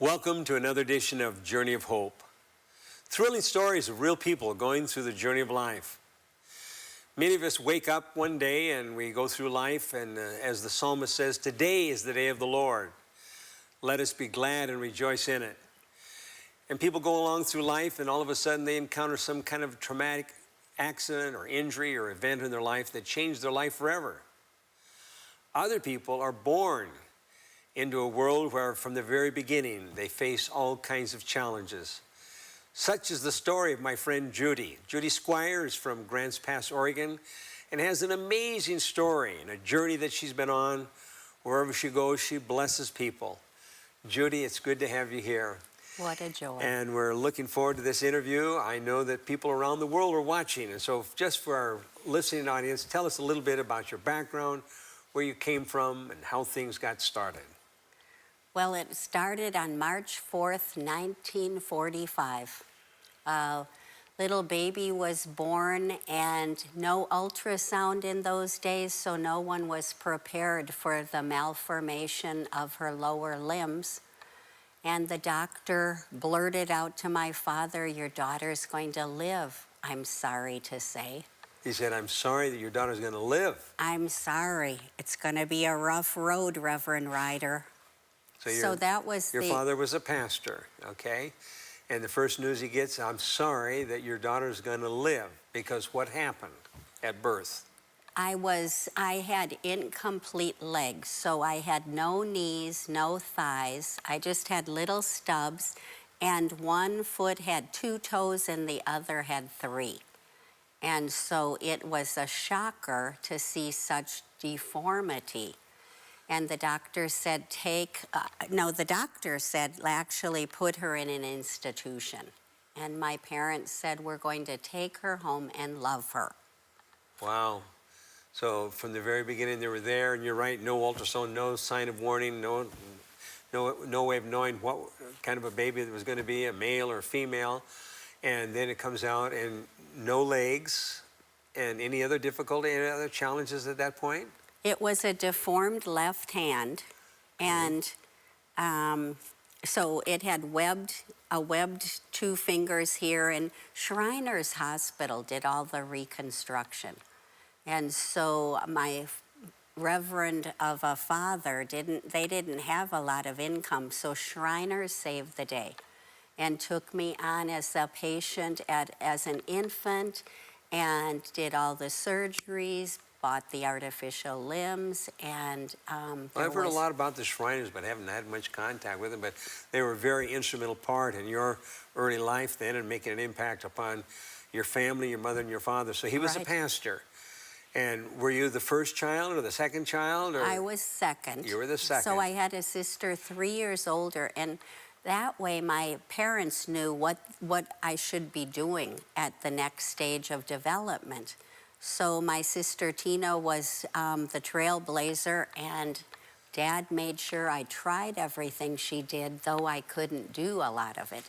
Welcome to another edition of Journey of Hope. Thrilling stories of real people going through the journey of life. Many of us wake up one day and we go through life, and as the psalmist says, today is the day of the Lord. Let us be glad and rejoice in it. And people go along through life and all of a sudden they encounter some kind of traumatic accident or injury or event in their life that changed their life forever. Other people are born into a world where from the very beginning they face all kinds of challenges. Such is the story of my friend Judy. Judy Squires from Grants Pass, Oregon, and has an amazing story and a journey that she's been on. Wherever she goes, she blesses people. Judy, it's good to have you here. What a joy. And we're looking forward to this interview. I know that people around the world are watching, and so just for our listening audience, tell us a little bit about your background, where you came from, and how things got started. Well, it started on March 4th, 1945. A little baby was born and no ultrasound in those days, so no one was prepared for the malformation of her lower limbs. And the doctor blurted out to my father, "Your daughter's going to live, I'm sorry to say." He said, "I'm sorry that your daughter's going to live." I'm sorry. It's going to be a rough road, Reverend Ryder. So that was your father was a pastor, okay? And the first news he gets, "I'm sorry that your daughter's going to live," because what happened at birth? I had incomplete legs, so I had no knees, no thighs. I just had little stubs, and one foot had 2 toes and the other had 3. And so it was a shocker to see such deformity. And the doctor said, the doctor said, actually put her in an institution. And my parents said, we're going to take her home and love her. Wow. So from the very beginning they were there, and you're right, no ultrasound, no sign of warning, no way of knowing what kind of a baby it was going to be, a male or a female. And then it comes out and no legs. And any other difficulty, any other challenges at that point? It was a deformed left hand, and so it had webbed 2 fingers here, and Shriners Hospital did all the reconstruction. And so my reverend of a father didn't have a lot of income, so Shriners saved the day and took me on as a patient as an infant and did all the surgeries, bought the artificial limbs, and I've heard a lot about the Shriners, but haven't had much contact with them. But they were a very instrumental part in your early life then, and making an impact upon your family, your mother and your father. So he was a pastor. And were you the first child or the second child? Or? I was second. You were the second. So I had a sister 3 years older, and that way my parents knew what I should be doing at the next stage of development. So my sister Tina was the trailblazer, and Dad made sure I tried everything she did, though I couldn't do a lot of it.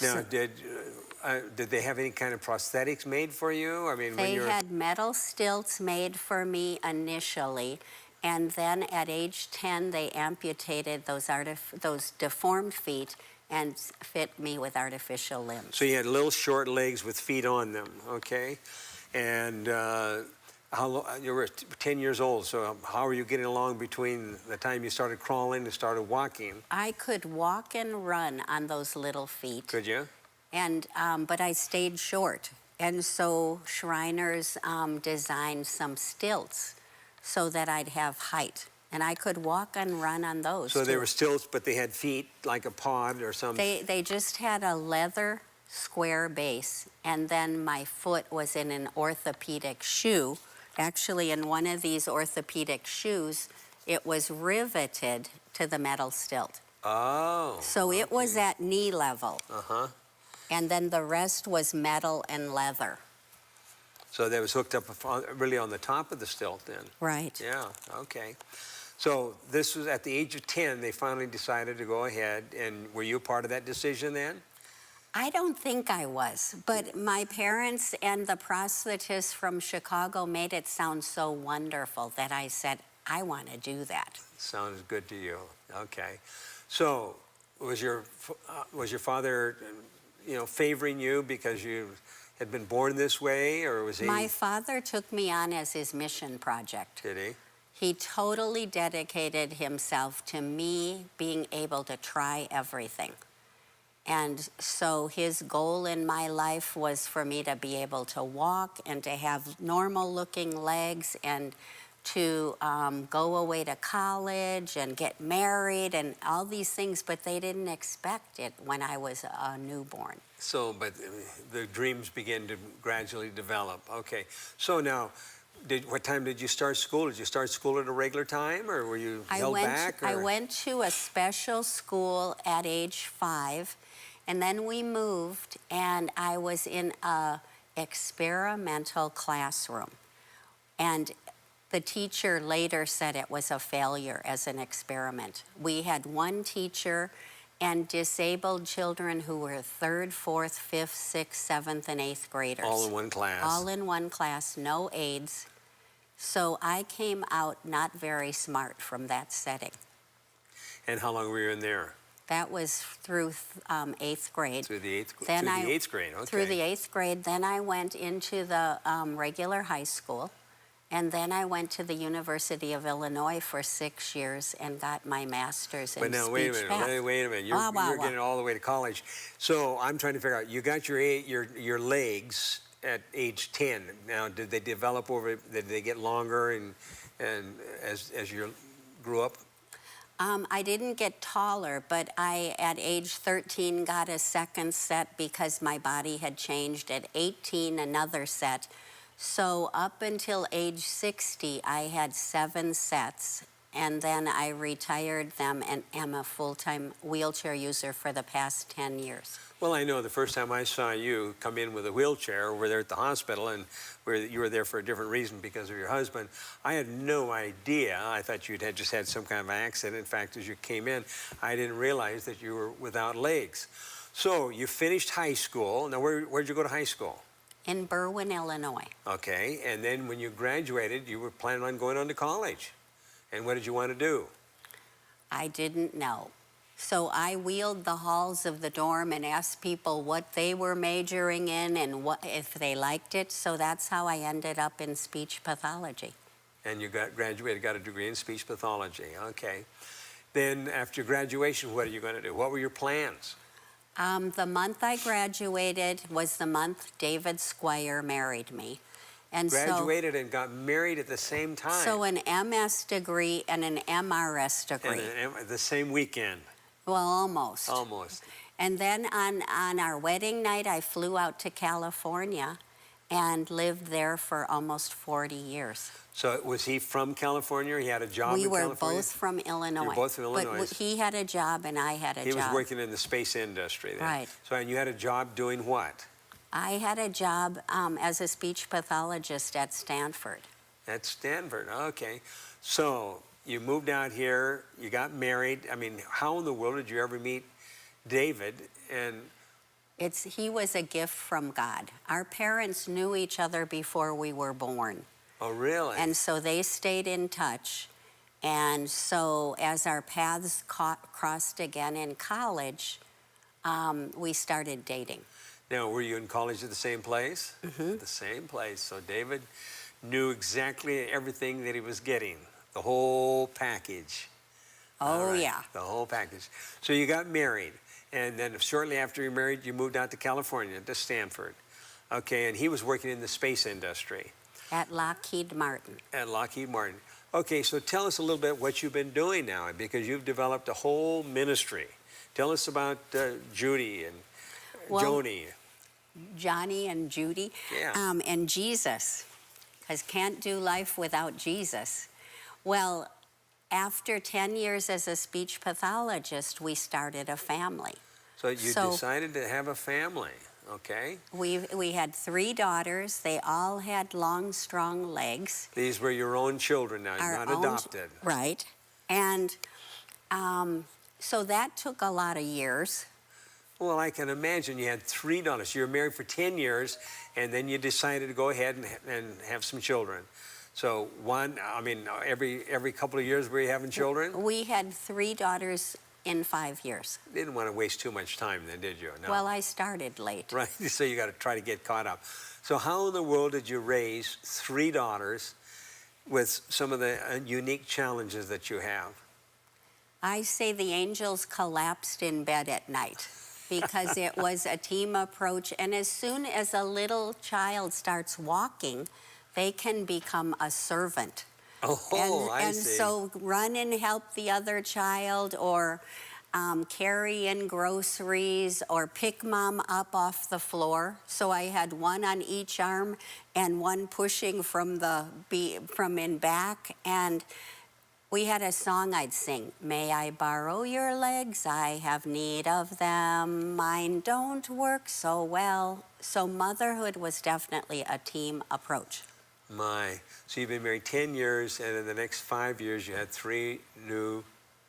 Now, So did they have any kind of prosthetics made for you? I mean, they had metal stilts made for me initially, and then at age 10 they amputated those deformed feet and fit me with artificial limbs. So you had little short legs with feet on them, okay? And you were 10 years old, so how were you getting along between the time you started crawling and started walking? I could walk and run on those little feet. Could you? And but I stayed short, and so Shriners designed some stilts so that I'd have height, and I could walk and run on those. So too. they were stilts, but they had feet like a pod or something. They just had a leather square base, and then my foot was in an orthopedic shoe. Actually, in one of these orthopedic shoes, it was riveted to the metal stilt. Oh. So it was at knee level. Uh-huh. And then the rest was metal and leather. So that was hooked up really on the top of the stilt then? Right. Yeah, okay. So this was at the age of 10, they finally decided to go ahead, and were you a part of that decision then? I don't think I was, but my parents and the prosthetist from Chicago made it sound so wonderful that I said, I want to do that. Sounds good to you. Okay. So Was your father, favoring you because you had been born this way, or was he? My father took me on as his mission project. Did he? He totally dedicated himself to me being able to try everything. And so his goal in my life was for me to be able to walk and to have normal looking legs and to go away to college and get married and all these things, but they didn't expect it when I was a newborn. So, but the dreams began to gradually develop. Okay. So now, what time did you start school? Did you start school at a regular time, or were you held back? I went to a special school at age 5, and then we moved, and I was in a experimental classroom. And the teacher later said it was a failure as an experiment. We had one teacher and disabled children who were 3rd, 4th, 5th, 6th, 7th, and 8th graders. All in one class. All in one class, no aides. So I came out not very smart from that setting. And how long were you in there? That was through 8th grade. Through the 8th, Then through the 8th grade, okay. Through the 8th grade. Then I went into the regular high school. And then I went to the University of Illinois for 6 years and got my master's in speech But now, wait a minute. You're getting all the way to college. So I'm trying to figure out, you got your legs at age 10. Now, did they develop did they get longer and as you grew up? I didn't get taller, but I, at age 13, got a second set because my body had changed. At 18, another set. So up until age 60, I had 7 sets, and then I retired them and am a full-time wheelchair user for the past 10 years. Well, I know the first time I saw you come in with a wheelchair over there at the hospital, and you were there for a different reason because of your husband, I had no idea. I thought you'd just had some kind of accident. In fact, as you came in, I didn't realize that you were without legs. So you finished high school. Now, where'd you go to high school? In Berwyn, Illinois. Okay, and then when you graduated, you were planning on going on to college. And what did you want to do? I didn't know. So I wheeled the halls of the dorm and asked people what they were majoring in and if they liked it. So that's how I ended up in speech pathology. And you graduated, got a degree in speech pathology. Okay. Then after graduation, what are you going to do? What were your plans? The month I graduated was the month David Squire married me. And graduated and got married at the same time. So an MS degree and an MRS degree. And the same weekend. Well, almost. Almost. And then on our wedding night, I flew out to California and lived there for almost 40 years. So was he from California, or he had a job in California? We were both from Illinois. You were both from Illinois. But he had a job and I had a job. He was working in the space industry then. Right. So, and you had a job doing what? I had a job as a speech pathologist at Stanford. At Stanford, okay. So you moved out here, you got married. I mean, how in the world did you ever meet David? And he was a gift from God. Our parents knew each other before we were born. Oh, really? And so they stayed in touch. And so as our paths crossed again in college, we started dating. Now, were you in college at the same place? Mm-hmm. The same place. So David knew exactly everything that he was getting, the whole package. Oh, right, yeah. The whole package. So you got married, and then shortly after you married, you moved out to California, to Stanford. Okay, and he was working in the space industry. At Lockheed Martin. At Lockheed Martin. Okay, so tell us a little bit what you've been doing now, because you've developed a whole ministry. Tell us about Judy and Joni. Johnny and Judy. Yeah. And Jesus, because can't do life without Jesus. Well, after 10 years as a speech pathologist, we started a family. So you decided to have a family, okay? We had 3 daughters. They all had long, strong legs. These were your own children now, not adopted. Right. And so that took a lot of years. Well, I can imagine you had 3 daughters. You were married for 10 years, and then you decided to go ahead and have some children. So every couple of years were you having children? We had 3 daughters in 5 years. Didn't want to waste too much time then, did you? No. Well, I started late. Right, so you got to try to get caught up. So how in the world did you raise 3 daughters with some of the unique challenges that you have? I say the angels collapsed in bed at night because it was a team approach. And as soon as a little child starts walking, they can become a servant. Oh, I and see. so run and help the other child, or carry in groceries, or pick mom up off the floor. So I had one on each arm and one pushing from in back. And we had a song I'd sing. May I borrow your legs? I have need of them. Mine don't work so well. So motherhood was definitely a team approach. My, so you've been married 10 years, and in the next 5 years, you had 3 new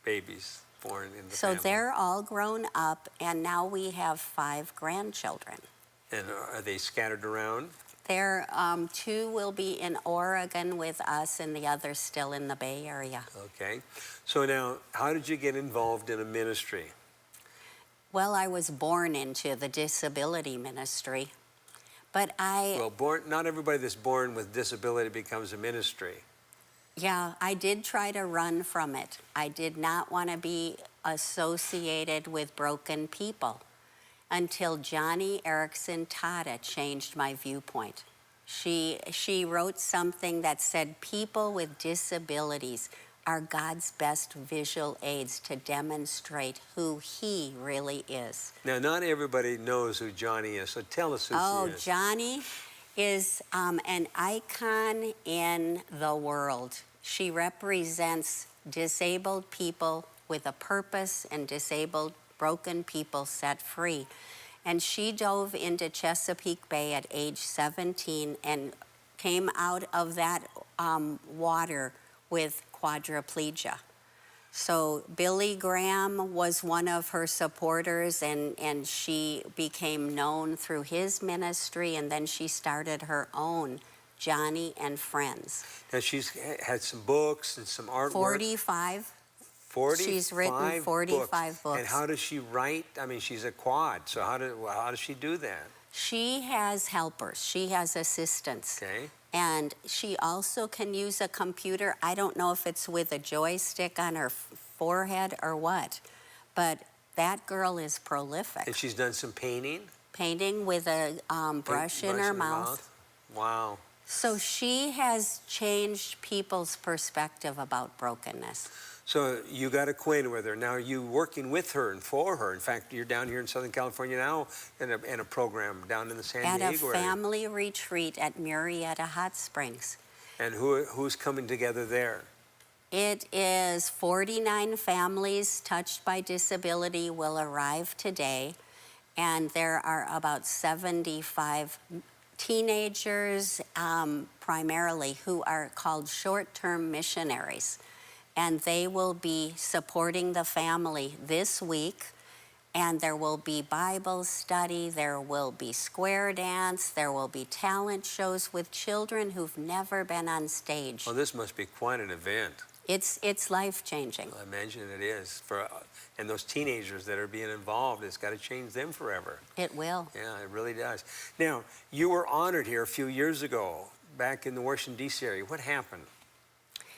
babies born in the So family. they're all grown up, and now we have 5 grandchildren. And are they scattered around? There, 2 will be in Oregon with us, and the other's still in the Bay Area. Okay. So now, how did you get involved in a ministry? Well, I was born into the disability ministry, but Well, not everybody that's born with disability becomes a ministry. yeah, I did try to run from it. I did not want to be associated with broken people until Johnny Erickson Tata changed my viewpoint. She wrote something that said people with disabilities are God's best visual aids to demonstrate who he really is. Now, not everybody knows who Johnny is, so tell us who she is. Johnny is an icon in the world. She represents disabled people with a purpose and disabled, broken people set free. And she dove into Chesapeake Bay at age 17 and came out of that water with quadriplegia. So Billy Graham was one of her supporters, and she became known through his ministry, and then she started her own, Johnny and Friends. Now, she's had some books and some artwork. 45. 45 She's written 45 books. And how does she write? I mean, she's a quad, so how does she do that? She has helpers. She has assistants. Okay. And she also can use a computer. I don't know if it's with a joystick on her forehead or what, but that girl is prolific. And she's done some painting? Painting with a brush in her mouth. Wow. So she has changed people's perspective about brokenness. So you got acquainted with her. Now, are you working with her and for her? In fact, you're down here in Southern California now in a program down in the San Diego area. At a family retreat at Murrieta Hot Springs. And who's coming together there? It is 49 families touched by disability will arrive today, and there are about 75 teenagers primarily who are called short-term missionaries. And they will be supporting the family this week. And there will be Bible study, there will be square dance, there will be talent shows with children who've never been on stage. Oh, this must be quite an event. It's life-changing. I imagine it is. And those teenagers that are being involved, it's got to change them forever. It will. Yeah, it really does. Now, you were honored here a few years ago, back in the Washington, D.C. area. What happened?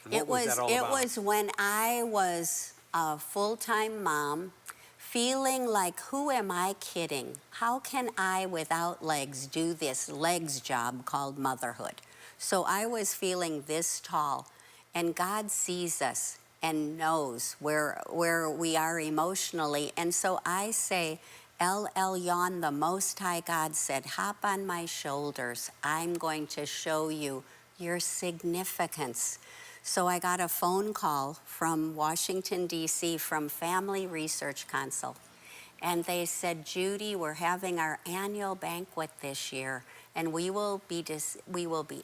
And what was that all about? It was when I was a full-time mom, feeling like, who am I kidding? How can I, without legs, do this legs job called motherhood? So I was feeling this tall, and God sees us and knows where we are emotionally. And so I say, El Elyon, the Most High God said, hop on my shoulders. I'm going to show you your significance. So I got a phone call from Washington, D.C., from Family Research Council. And they said, Judy, we're having our annual banquet this year, and we will be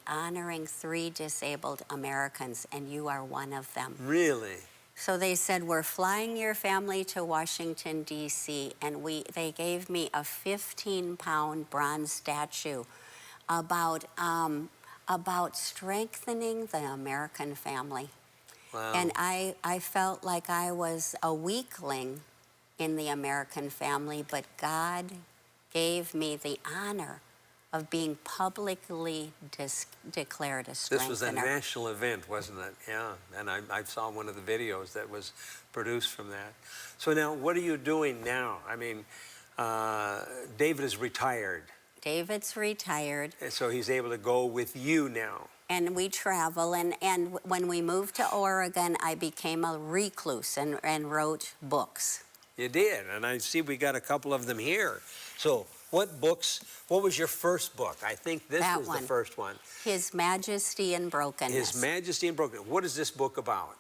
honoring 3 disabled Americans, and you are one of them. Really? So they said, we're flying your family to Washington, D.C., and they gave me a 15-pound bronze statue about strengthening the American family. Wow. And I felt like I was a weakling in the American family, but God gave me the honor of being publicly declared a This was a strengthener. national event, wasn't it? Yeah, and I saw one of the videos that was produced from that. So now, what are you doing now? I mean, David is retired, David's retired, and so he's able to go with you now. and we travel. And when we moved to Oregon, I became a recluse and wrote books. You did, and I see we got a couple of them here. So, what books? What was your first book? I think this That was one. the first one. His Majesty and Brokenness. His Majesty and Broken. What is this book about?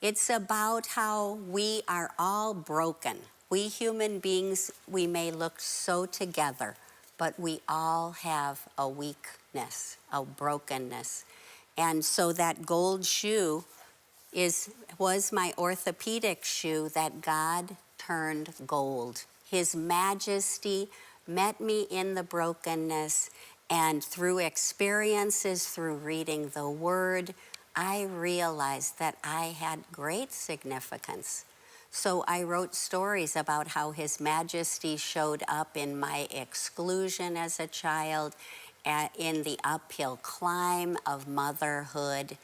It's about how we are all broken. We human beings, we may look so together, but we all have a weakness, a brokenness. And so that gold shoe was my orthopedic shoe that God turned gold. His Majesty met me in the brokenness, and through experiences, through reading the Word, I realized that I had great significance. So I wrote stories about how His Majesty showed up in my exclusion as a child, in the uphill climb of motherhood,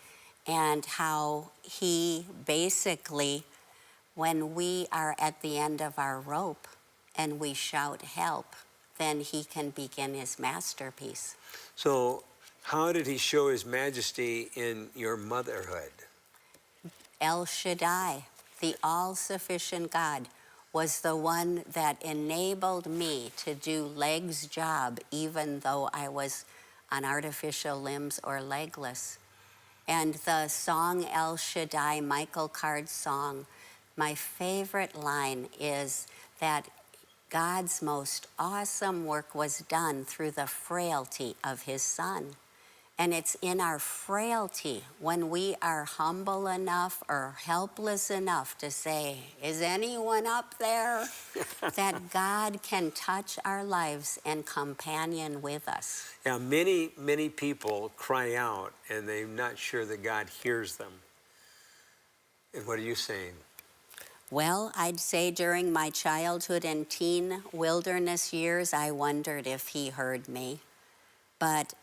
and how He basically, when we are at the end of our rope and we shout help, then He can begin His masterpiece. So, how did he show his majesty in your motherhood? El Shaddai, the all-sufficient God, was the one that enabled me to do legs job even though I was on artificial limbs or legless. And the song El Shaddai, Michael Card's song, my favorite line is that God's most awesome work was done through the frailty of His Son. And it's in our frailty, when we are humble enough or helpless enough to say, is anyone up there? That God can touch our lives and companion with us. Yeah, many people cry out and they're not sure that God hears them. And what are you saying? Well, I'd say during my childhood and teen wilderness years, I wondered if He heard me. But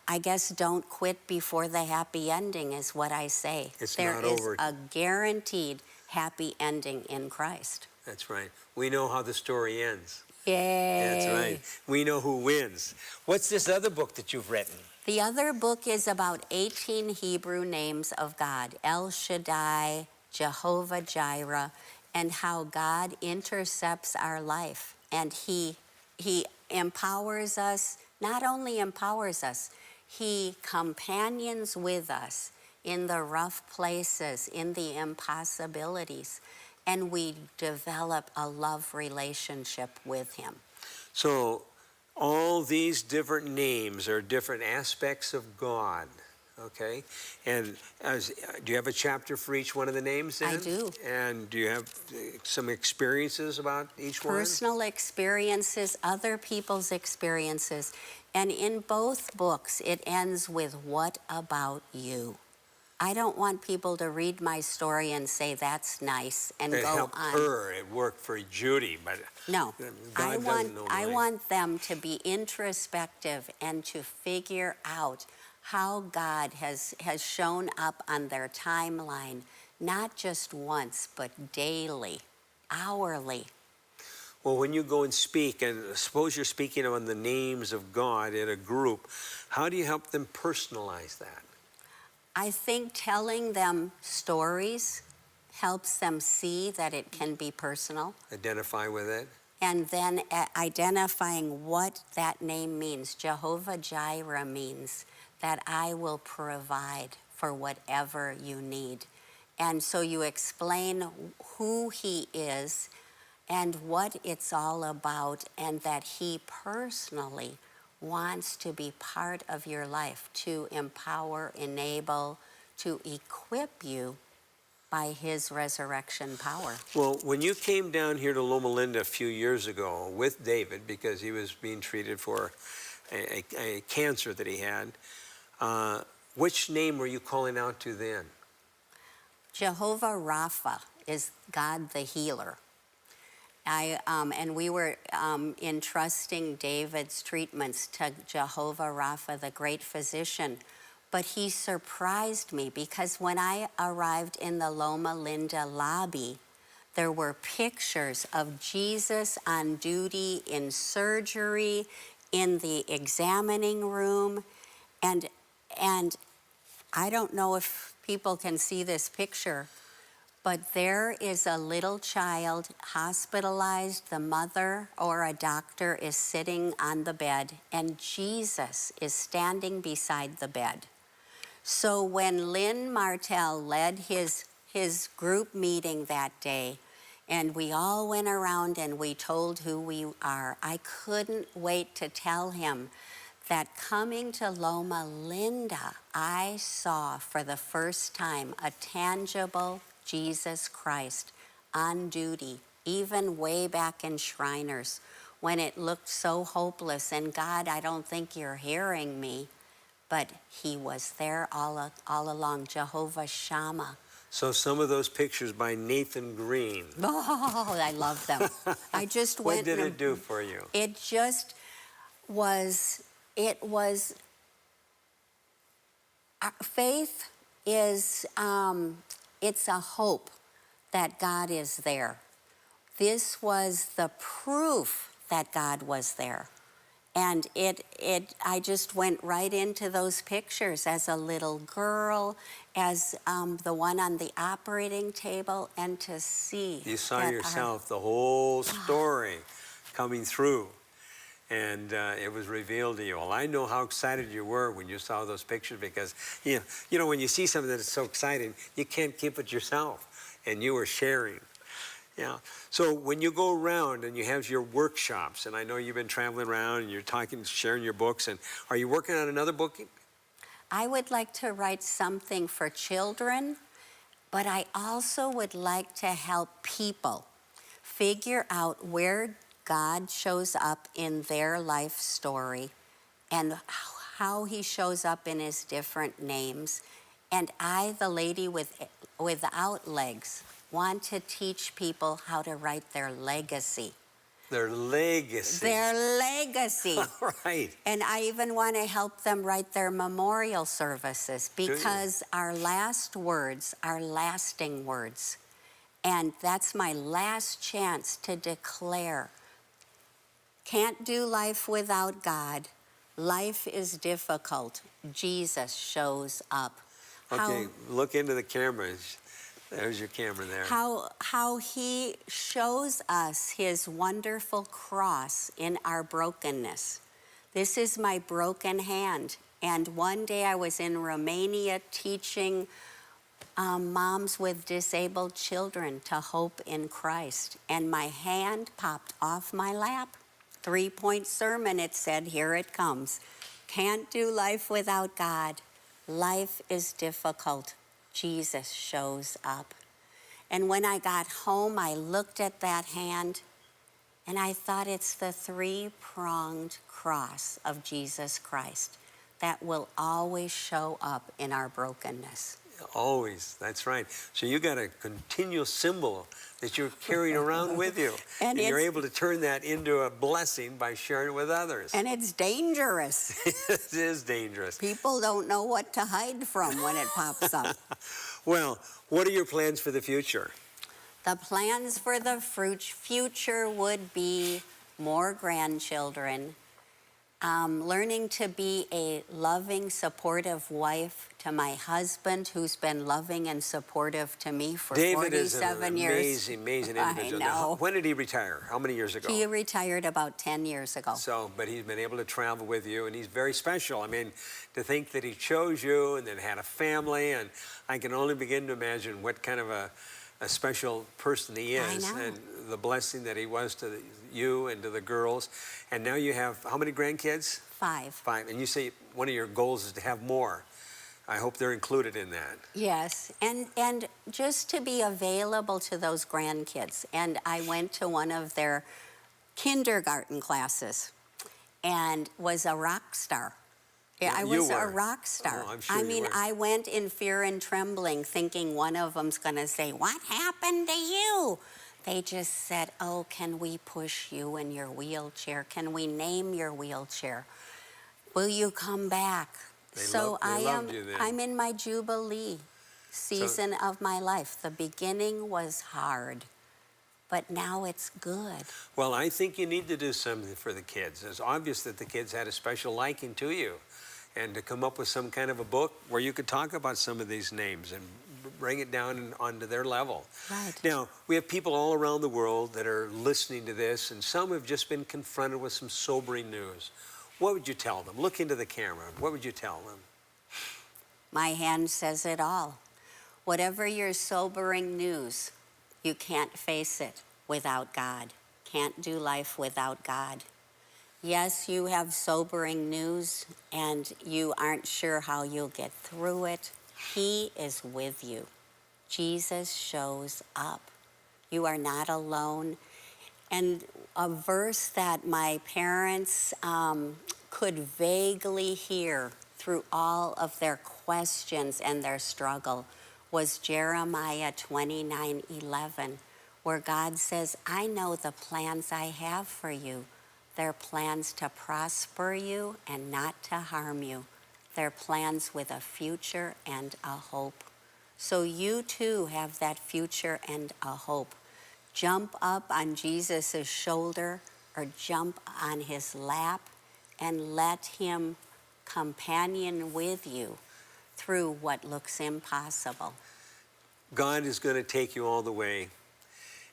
I guess don't quit before the happy ending is what I say. It's There not is over. a guaranteed happy ending in Christ. That's right. We know how the story ends. Yay. That's right. We know who wins. What's this other book that you've written? The other book is about 18 Hebrew names of God, El Shaddai, Jehovah Jireh, and how God intercepts our life. And He empowers us, not only empowers us, He companions with us in the rough places, in the impossibilities, and we develop a love relationship with Him. So, all these different names are different aspects of God. Okay, and do you have a chapter for each one of the names then? I do. And do you have some experiences about each one? Personal experiences, other people's experiences. And in both books, it ends with, what about you? I don't want people to read my story and say, that's nice, and It go helped on. her, it worked for Judy, but No, God doesn't know I mine. want them to be introspective and to figure out how God has shown up on their timeline, not just once, but daily, hourly. Well, when you go and speak, and suppose you're speaking on the names of God in a group, how do you help them personalize that? I think telling them stories helps them see that it can be personal. Identify with it? And then identifying what that name means. Jehovah Jireh means that I will provide for whatever you need. And so you explain who He is and what it's all about, and that He personally wants to be part of your life, to empower, enable, to equip you by His resurrection power. Well, when you came down here to Loma Linda a few years ago with David, because he was being treated for a cancer that he had, which name were you calling out to then? Jehovah Rapha is God the healer. And we were entrusting David's treatments to Jehovah Rapha, the great physician. But he surprised me because when I arrived in the Loma Linda lobby, there were pictures of Jesus on duty in surgery, in the examining room, and I don't know if people can see this picture, but there is a little child hospitalized. The mother or a doctor is sitting on the bed, and Jesus is standing beside the bed. So when Lynn Martell led his group meeting that day, and we all went around and we told who we are, I couldn't wait to tell him that coming to Loma Linda, I saw for the first time a tangible Jesus Christ on duty, even way back in Shriners, when it looked so hopeless. And God, I don't think you're hearing me, but he was there all along, Jehovah Shammah. So some of those pictures by Nathan Green. Oh, I love them. I just went. What did it do for you? It just was, faith is, it's a hope that God is there. This was the proof that God was there. And I just went right into those pictures as a little girl, as the one on the operating table, and to see. You saw yourself, the whole story coming through, and it was revealed to you. Well, I know how excited you were when you saw those pictures, because you know when you see something that's so exciting, you can't keep it yourself, and you were sharing. Yeah. So when you go around and you have your workshops, and I know you've been traveling around and you're talking, sharing your books, and are you working on another book? I would like to write something for children, but I also would like to help people figure out where God shows up in their life story and how he shows up in his different names. And I, the lady without legs, want to teach people how to write their legacy. Their legacy. Their legacy. Right. And I even want to help them write their memorial services, because our last words are lasting words. And that's my last chance to declare, can't do life without God. Life is difficult. Jesus shows up. Okay, look into the camera. There's your camera there. How he shows us his wonderful cross in our brokenness. This is my broken hand. And one day I was in Romania teaching moms with disabled children to hope in Christ. And my hand popped off my lap. 3-point sermon, it said, here it comes. Can't do life without God. Life is difficult. Jesus shows up. And when I got home, I looked at that hand and I thought, it's the 3-pronged cross of Jesus Christ that will always show up in our brokenness. Always, that's right. So you got a continual symbol that you're carrying around with you. And you're able to turn that into a blessing by sharing it with others. And it's dangerous. It is dangerous. People don't know what to hide from when it pops up. Well, what are your plans for the future? The plans for the future would be more grandchildren, learning to be a loving, supportive wife to my husband, who's been loving and supportive to me for 47 years. David is an amazing individual. I know. When did he retire? How many years ago? He retired about 10 years ago. So, but he's been able to travel with you, and he's very special. I mean, to think that he chose you and then had a family, and I can only begin to imagine what kind of a special person he is, and the blessing that he was to you and to the girls. And now you have how many grandkids? 5. 5. And you say one of your goals is to have more. I hope they're included in that. Yes, and just to be available to those grandkids. And I went to one of their kindergarten classes and was a rock star. Yeah, I You was a were. rock star. Oh, I'm sure I you mean, were. I went in fear and trembling, thinking one of them's going to say, "What happened to you?" They just said, "Oh, can we push you in your wheelchair? Can we name your wheelchair? Will you come back?" They So loved you then. I'm in my jubilee season of my life. The beginning was hard, but now it's good. Well, I think you need to do something for the kids. It's obvious that the kids had a special liking to you. And to come up with some kind of a book where you could talk about some of these names and bring it down and onto their level. Right. Now, we have people all around the world that are listening to this, and some have just been confronted with some sobering news. What would you tell them? Look into the camera. What would you tell them? My hand says it all. Whatever your sobering news, you can't face it without God. Can't do life without God. Yes, you have sobering news and you aren't sure how you'll get through it. He is with you. Jesus shows up. You are not alone. And a verse that my parents could vaguely hear through all of their questions and their struggle was Jeremiah 29:11, where God says, "I know the plans I have for you. They're plans to prosper you and not to harm you. They're plans with a future and a hope." So you too have that future and a hope. Jump up on Jesus' shoulder or jump on his lap and let him companion with you through what looks impossible. God is going to take you all the way.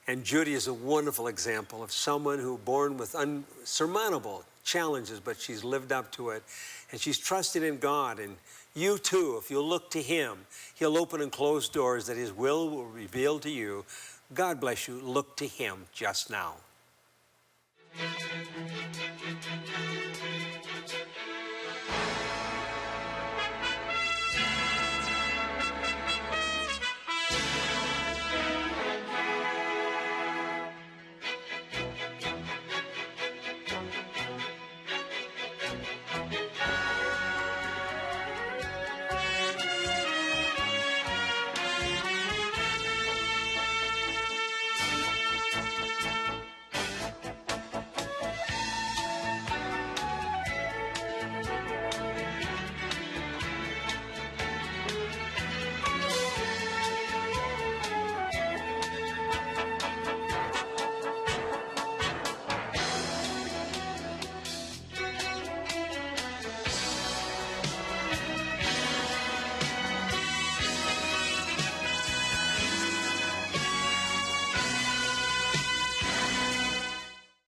And Judy is a wonderful example of someone who born with unsurmountable challenges, but she's lived up to it. And she's trusted in God. And you too, if you'll look to him, he'll open and close doors that his will reveal to you. God bless you. Look to him just now.